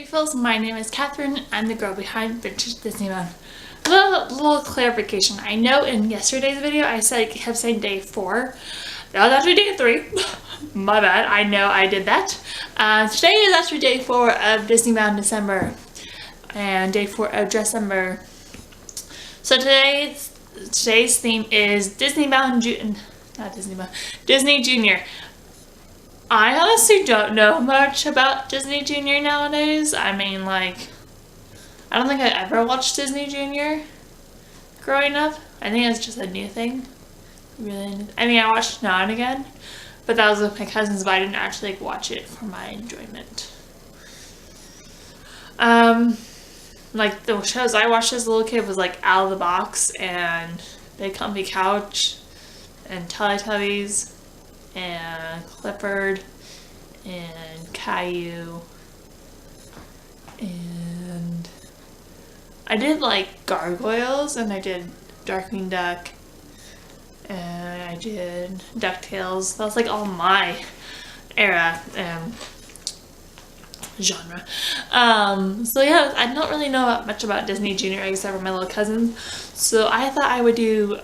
Beautifuls. My name is Kathyrn. I'm the girl behind VintageDisneybound. Little clarification. I know in yesterday's video I kept saying day 4. That was actually day 3. My bad. I know I did that. Today is actually day 4 of Disneybound December and day 4 of Dressember. So today's theme is Disney Junior. I honestly don't know much about Disney Junior nowadays. I mean, like, I don't think I ever watched Disney Junior growing up. I think it's just a new thing. Really, I mean, I watched it now and again, but that was with my cousins, but I didn't actually watch it for my enjoyment. Like, the shows I watched as a little kid was like Out of the Box and Big Comfy Couch and Teletubbies and Clifford and Caillou, and I did like Gargoyles, and I did Darkwing Duck, and I did DuckTales. That's like all my era genre. So yeah, I don't really know much about Disney Junior except for my little cousins, so I thought I would do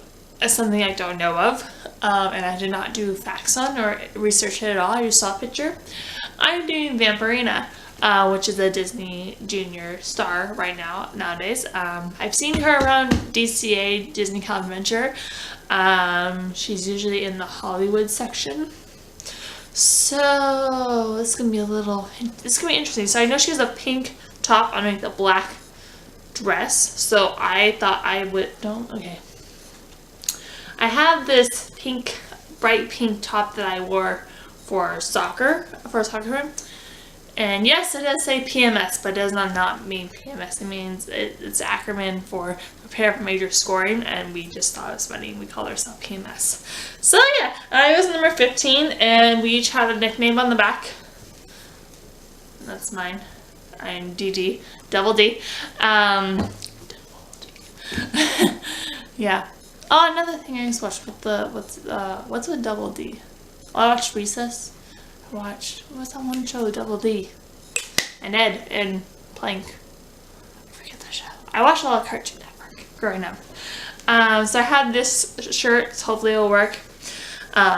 something I don't know of, and I did not do facts on or research it at all. I just saw a picture. I'm doing Vampirina, which is a Disney Junior star right nowadays. I've seen her around DCA, Disney Conventure. She's usually in the Hollywood section. So it's gonna be interesting. So I know she has a pink top underneath the black dress. So I thought I would, I have this bright pink top that I wore for a soccer room. And yes, it does say PMS, but it does not mean PMS. It means it's an acronym for Prepare for Major Scoring, and we just thought it was funny. We call ourselves PMS. So yeah, I was number 15, and we each had a nickname on the back. That's mine. I'm DD, Double D. Yeah. Oh, another thing I just watched with what's with Double D? I watched Recess. What's that one show, Double D? And Ed and Plank. I forget that show. I watched a lot of Cartoon Network growing up. So I had this shirt, hopefully it'll work,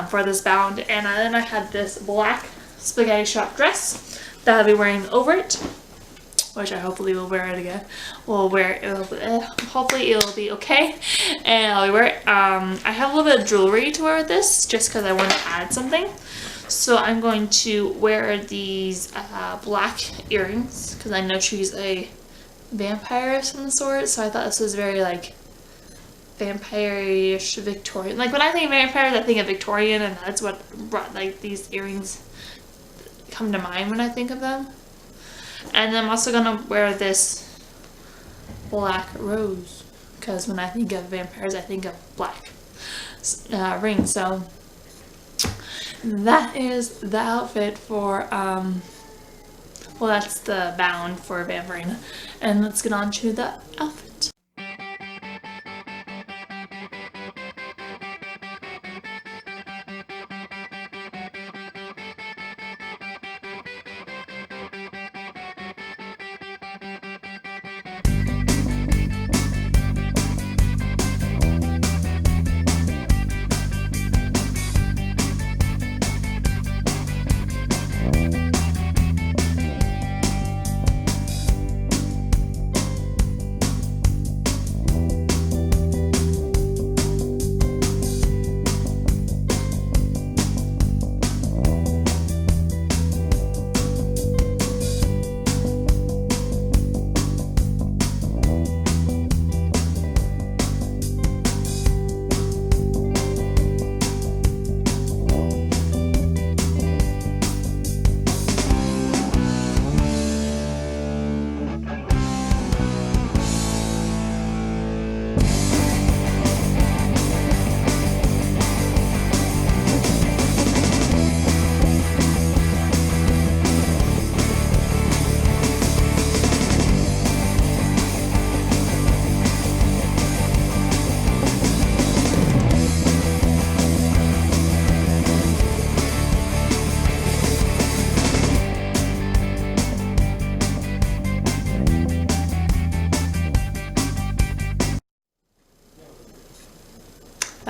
for this bound, and then I had this black spaghetti strap dress that I'll be wearing over it, which I hopefully will wear it again. Hopefully it'll be okay, and I'll wear it. I have a little bit of jewelry to wear with this, just because I want to add something. So I'm going to wear these black earrings, because I know she's a vampire of some sort, so I thought this was very, like, vampire-ish Victorian. Like, when I think of vampires, I think of Victorian, and that's what brought, like, these earrings come to mind when I think of them. And then I'm also going to wear this black rose, because when I think of vampires, I think of black rings. So that is the outfit for, well, that's the bound for Vampirina. And let's get on to the outfit.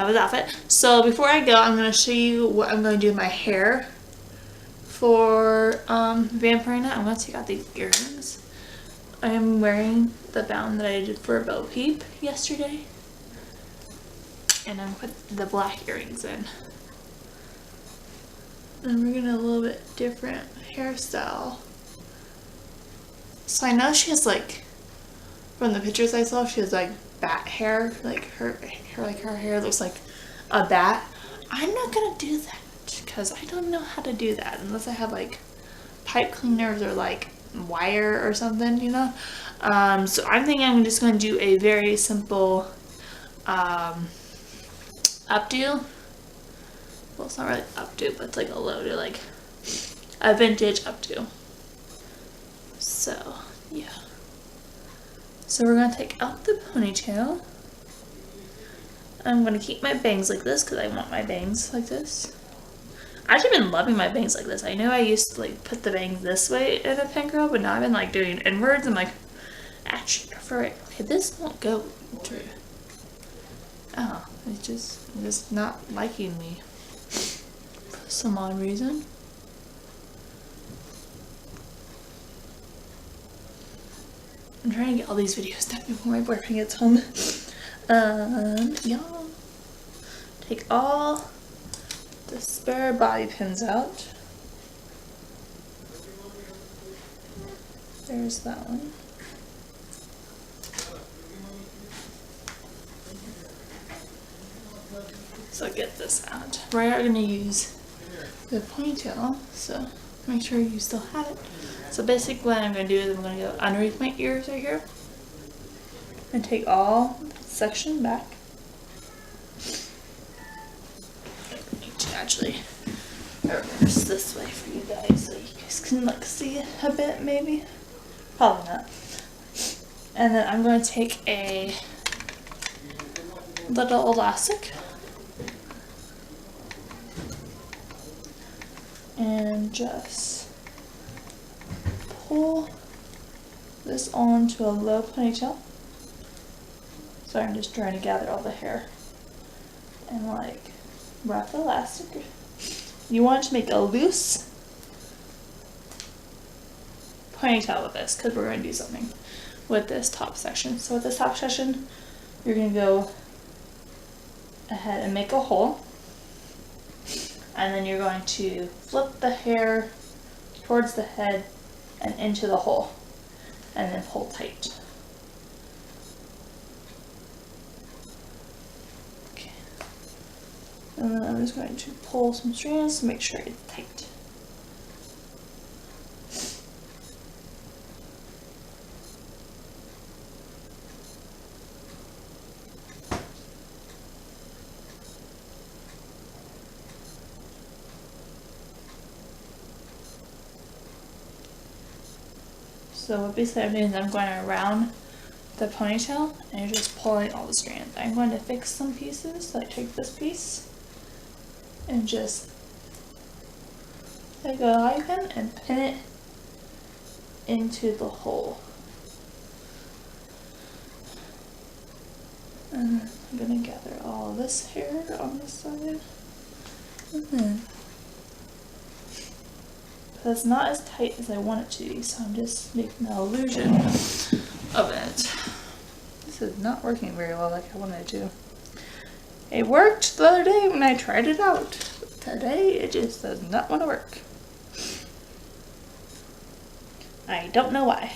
That was outfit. So before I go, I'm going to show you what I'm going to do with my hair for Vampirina. I'm going to take out these earrings. I am wearing the bound that I did for Bo Peep yesterday. And I'm going to put the black earrings in. And we're going to a little bit different hairstyle. So I know she has like, from the pictures I saw, she has like bat hair. Like her hair looks like a bat. I'm not going to do that because I don't know how to do that unless I have like pipe cleaners or like wire or something, you know. So I'm thinking I'm just going to do a very simple updo. Well, it's not really updo, but it's like a low-do, like a vintage updo. So yeah. So we're going to take out the ponytail. I'm going to keep my bangs like this because I want my bangs like this. I've actually been loving my bangs like this. I know I used to like put the bangs this way in a pin curl, but now I've been like doing it inwards. I'm like, actually prefer it. Okay, this won't go through. Oh, it's just not liking me for some odd reason. I'm trying to get all these videos done before my boyfriend gets home. Y'all, take all the spare bobby pins out. There's that one. So get this out. We are going to use the ponytail, so make sure you still have it. So basically what I'm going to do is I'm going to go underneath my ears right here and take all that section back. I need to actually reverse this way for you guys so you guys can like see it a bit maybe. Probably not. And then I'm going to take a little elastic and just pull this onto a low ponytail. So I'm just trying to gather all the hair and like wrap the elastic. You want to make a loose ponytail with this because we're going to do something with this top section. So with this top section, you're going to go ahead and make a hole. And then you're going to flip the hair towards the head and into the hole. And then pull tight. Okay. And then I'm just going to pull some strands to make sure it's tight. So what basically I'm doing is I'm going around the ponytail and you're just pulling all the strands. I'm going to fix some pieces, so I take this piece and just take a eye pin and pin it into the hole. And then I'm going to gather all this hair on this side. And then that's not as tight as I want it to be, so I'm just making an illusion of it. This is not working very well like I wanted it to. It worked the other day when I tried it out. Today it just does not want to work. I don't know why.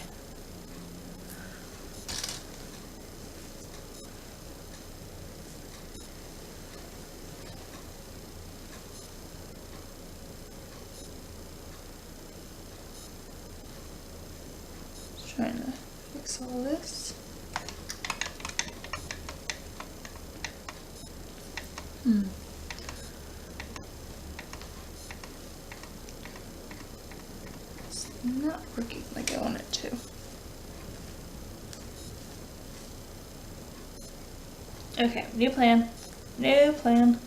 Trying to fix all this. It's not working like I want it to. Okay, new plan. New plan.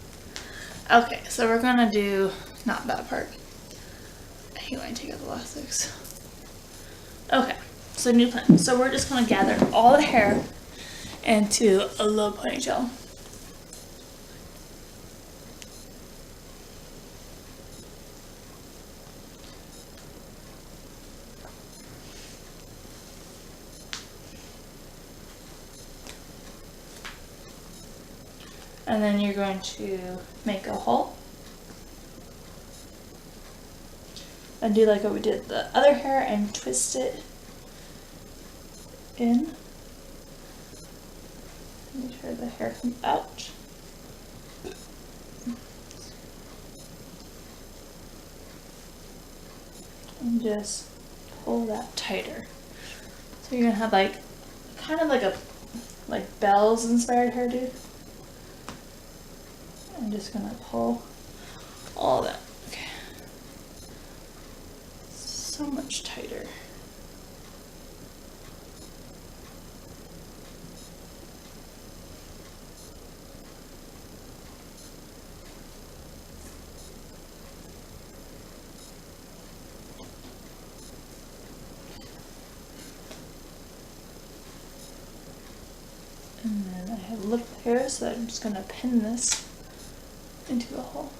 Okay, so we're gonna do not that part. I hate when I take out the elastics. Okay. So new plan. So we're just going to gather all the hair into a low ponytail. And then you're going to make a hole. And do like what we did the other hair and twist it in. Make sure the hair comes out. And just pull that tighter. So you're gonna have like kind of like a Belle's inspired hairdo. I'm just gonna pull all that. Okay. So much tighter. And then I have lip hair, so I'm just gonna pin this into a hole.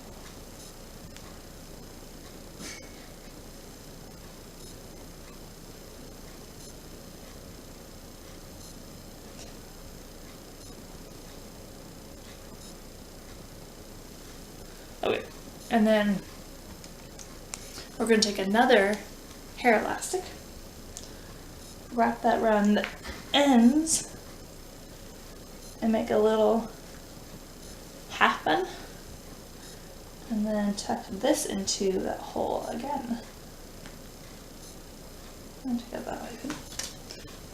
Okay, and then we're going to take another hair elastic, wrap that around the ends, and make a little half bun, and then tuck this into that hole again. And to get that open,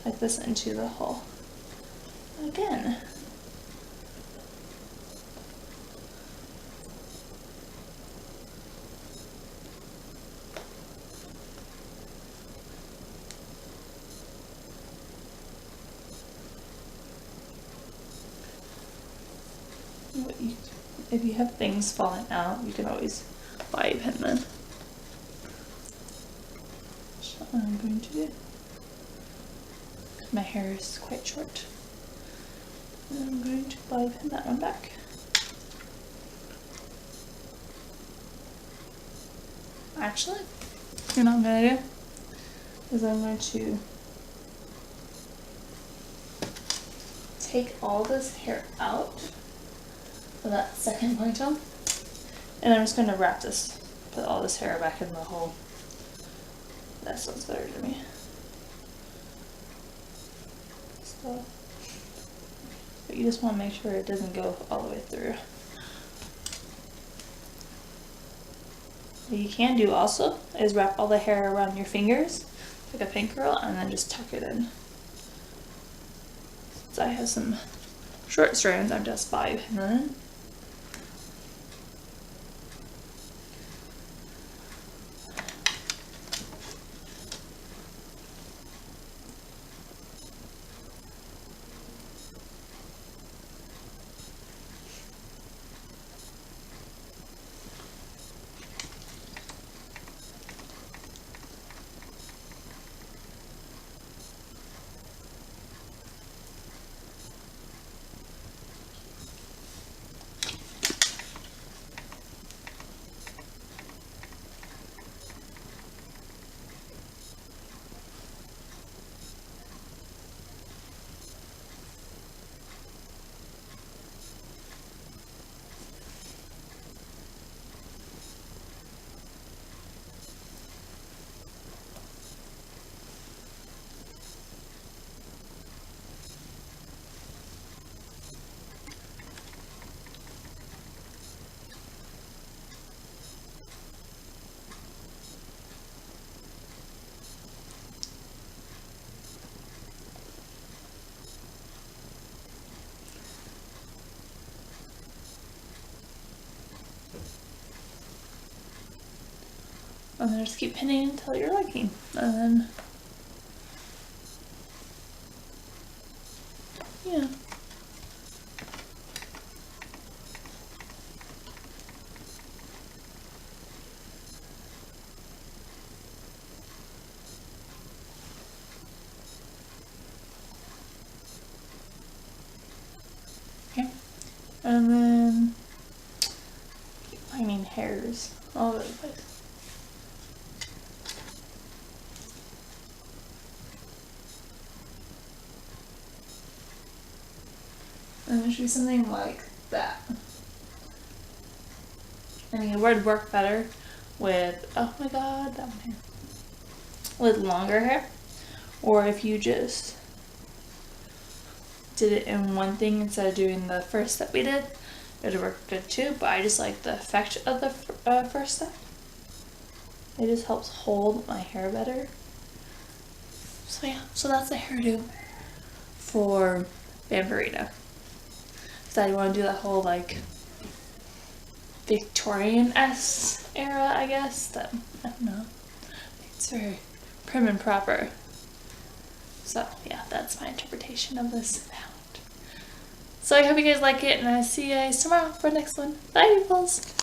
tuck this into the hole again. If you have things falling out, you can always bobby pin them. So I'm going to do, my hair is quite short, and I'm going to bobby pin that one back. Actually, you know what I'm going to do? Is I'm going to take all this hair out for that second ponytail, and I'm just going to wrap this, put all this hair back in the hole. That sounds better to me. So, but you just want to make sure it doesn't go all the way through. What you can do also is wrap all the hair around your fingers like a pin curl and then just tuck it in. Since I have some short strands, I'm just bobby pinning them. And then just keep pinning until you're liking. And then, yeah. Okay. And then keep finding hairs all over the place. And there should be something like that. I mean, it would work better with, oh my god, that one here, with longer hair, or if you just did it in one thing instead of doing the first step we did, it would work good too. But I just like the effect of the first step. It just helps hold my hair better. So yeah, so that's the hairdo for Vampirina. So I want to do that whole like Victorian-esque era, I guess. That, I don't know. It's very prim and proper. So yeah, that's my interpretation of this bound. So I hope you guys like it, and I'll see you guys tomorrow for the next one. Bye, peoples!